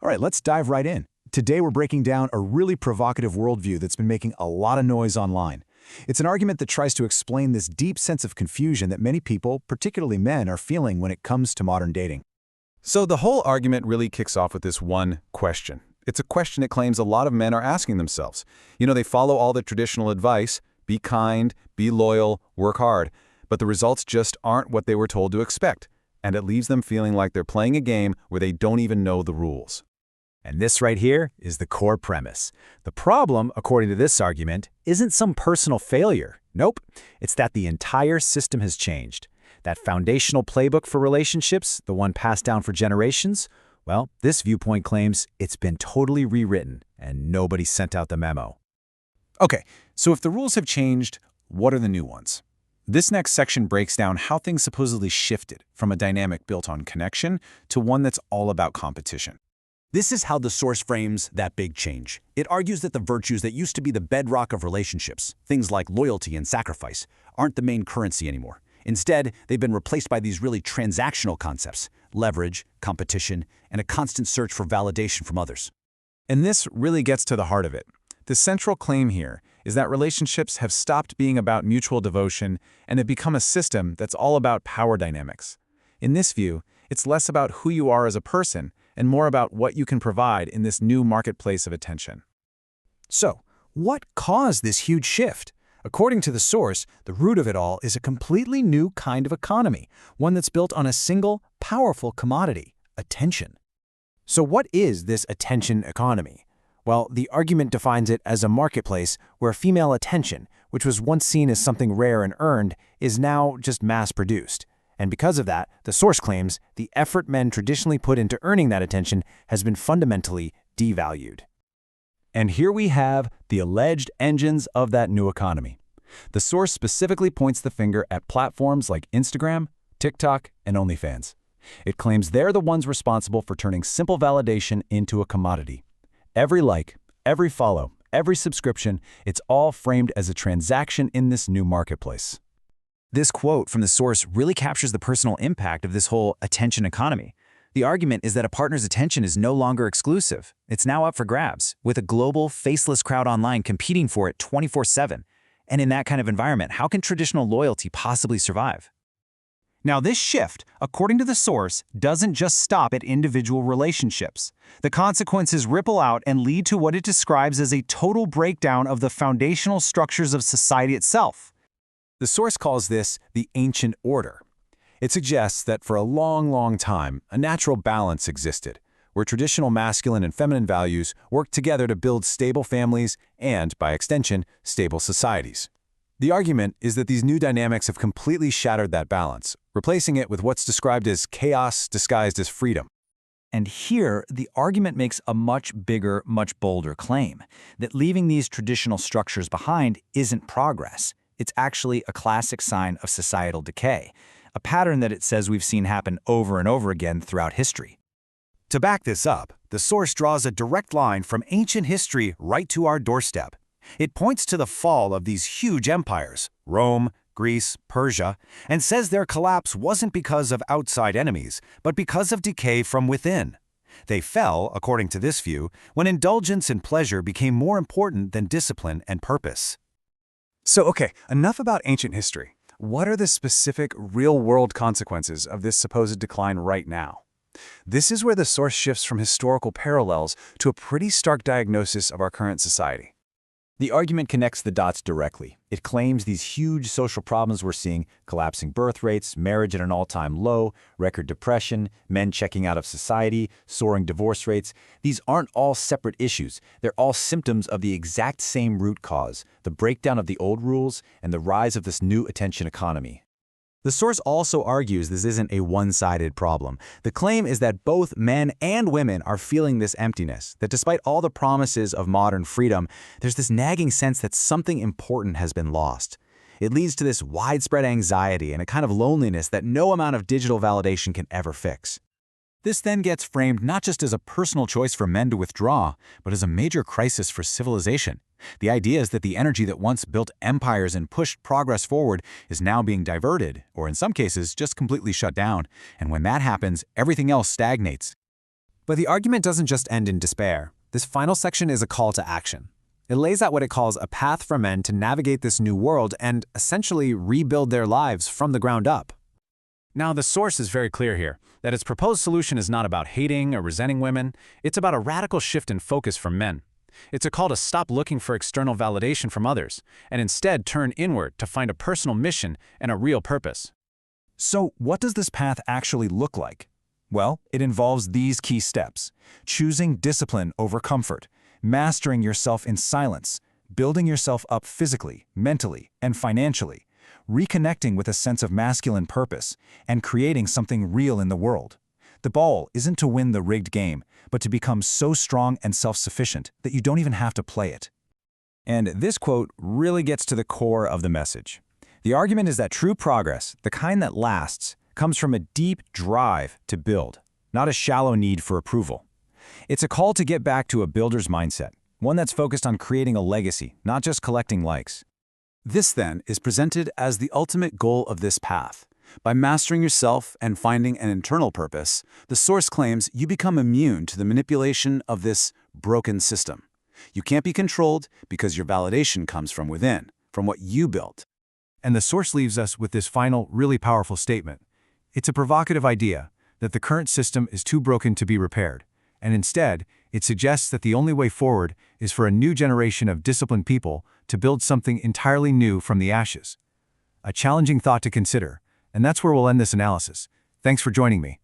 All right, let's dive right in. Today we're breaking down a really provocative worldview that's been making a lot of noise online. It's an argument that tries to explain this deep sense of confusion that many people, particularly men, are feeling when it comes to modern dating. So the whole argument really kicks off with this one question. It's a question it claims a lot of men are asking themselves. They follow all the traditional advice, be kind, be loyal, work hard, but the results just aren't what they were told to expect, and it leaves them feeling like they're playing a game where they don't even know the rules. And this right here is the core premise. The problem, according to this argument, isn't some personal failure. Nope. It's that the entire system has changed. That foundational playbook for relationships, the one passed down for generations, well, this viewpoint claims it's been totally rewritten and nobody sent out the memo. Okay, so if the rules have changed, what are the new ones? This next section breaks down how things supposedly shifted from a dynamic built on connection to one that's all about competition. This is how the source frames that big change. It argues that the virtues that used to be the bedrock of relationships, things like loyalty and sacrifice, aren't the main currency anymore. Instead, they've been replaced by these really transactional concepts: leverage, competition, and a constant search for validation from others. And this really gets to the heart of it. The central claim here is that relationships have stopped being about mutual devotion and have become a system that's all about power dynamics. In this view, it's less about who you are as a person and more about what you can provide in this new marketplace of attention. So, what caused this huge shift? According to the source, the root of it all is a completely new kind of economy, one that's built on a single, powerful commodity: attention. So what is this attention economy? Well, the argument defines it as a marketplace where female attention, which was once seen as something rare and earned, is now just mass-produced. And because of that, the source claims the effort men traditionally put into earning that attention has been fundamentally devalued. And here we have the alleged engines of that new economy. The source specifically points the finger at platforms like Instagram, TikTok, and OnlyFans. It claims they're the ones responsible for turning simple validation into a commodity. Every like, every follow, every subscription, it's all framed as a transaction in this new marketplace. This quote from the source really captures the personal impact of this whole attention economy. The argument is that a partner's attention is no longer exclusive. It's now up for grabs, with a global, faceless crowd online competing for it 24/7. And in that kind of environment, how can traditional loyalty possibly survive? Now, this shift, according to the source, doesn't just stop at individual relationships. The consequences ripple out and lead to what it describes as a total breakdown of the foundational structures of society itself. The source calls this the ancient order. It suggests that for a long, long time, a natural balance existed, where traditional masculine and feminine values worked together to build stable families and, by extension, stable societies. The argument is that these new dynamics have completely shattered that balance, replacing it with what's described as chaos disguised as freedom. And here, the argument makes a much bigger, much bolder claim, that leaving these traditional structures behind isn't progress. It's actually a classic sign of societal decay, a pattern that it says we've seen happen over and over again throughout history. To back this up, the source draws a direct line from ancient history right to our doorstep. It points to the fall of these huge empires, Rome, Greece, Persia, and says their collapse wasn't because of outside enemies, but because of decay from within. They fell, according to this view, when indulgence and pleasure became more important than discipline and purpose. So, okay, enough about ancient history. What are the specific, real-world consequences of this supposed decline right now? This is where the source shifts from historical parallels to a pretty stark diagnosis of our current society. The argument connects the dots directly. It claims these huge social problems we're seeing, collapsing birth rates, marriage at an all-time low, record depression, men checking out of society, soaring divorce rates, these aren't all separate issues. They're all symptoms of the exact same root cause: the breakdown of the old rules and the rise of this new attention economy. The source also argues this isn't a one-sided problem. The claim is that both men and women are feeling this emptiness, that despite all the promises of modern freedom, there's this nagging sense that something important has been lost. It leads to this widespread anxiety and a kind of loneliness that no amount of digital validation can ever fix. This then gets framed not just as a personal choice for men to withdraw, but as a major crisis for civilization. The idea is that the energy that once built empires and pushed progress forward is now being diverted, or in some cases, just completely shut down. And when that happens, everything else stagnates. But the argument doesn't just end in despair. This final section is a call to action. It lays out what it calls a path for men to navigate this new world and essentially rebuild their lives from the ground up. Now, the source is very clear here, that its proposed solution is not about hating or resenting women. It's about a radical shift in focus for men. It's a call to stop looking for external validation from others, and instead turn inward to find a personal mission and a real purpose. So, what does this path actually look like? Well, it involves these key steps: choosing discipline over comfort, mastering yourself in silence, building yourself up physically, mentally, and financially, reconnecting with a sense of masculine purpose, and creating something real in the world. The goal isn't to win the rigged game, but to become so strong and self-sufficient that you don't even have to play it. And this quote really gets to the core of the message. The argument is that true progress, the kind that lasts, comes from a deep drive to build, not a shallow need for approval. It's a call to get back to a builder's mindset, one that's focused on creating a legacy, not just collecting likes. This, then, is presented as the ultimate goal of this path. By mastering yourself and finding an internal purpose, the source claims you become immune to the manipulation of this broken system. You can't be controlled because your validation comes from within, from what you built. And the source leaves us with this final, really powerful statement. It's a provocative idea that the current system is too broken to be repaired, and instead, it suggests that the only way forward is for a new generation of disciplined people to build something entirely new from the ashes. A challenging thought to consider, and that's where we'll end this analysis. Thanks for joining me.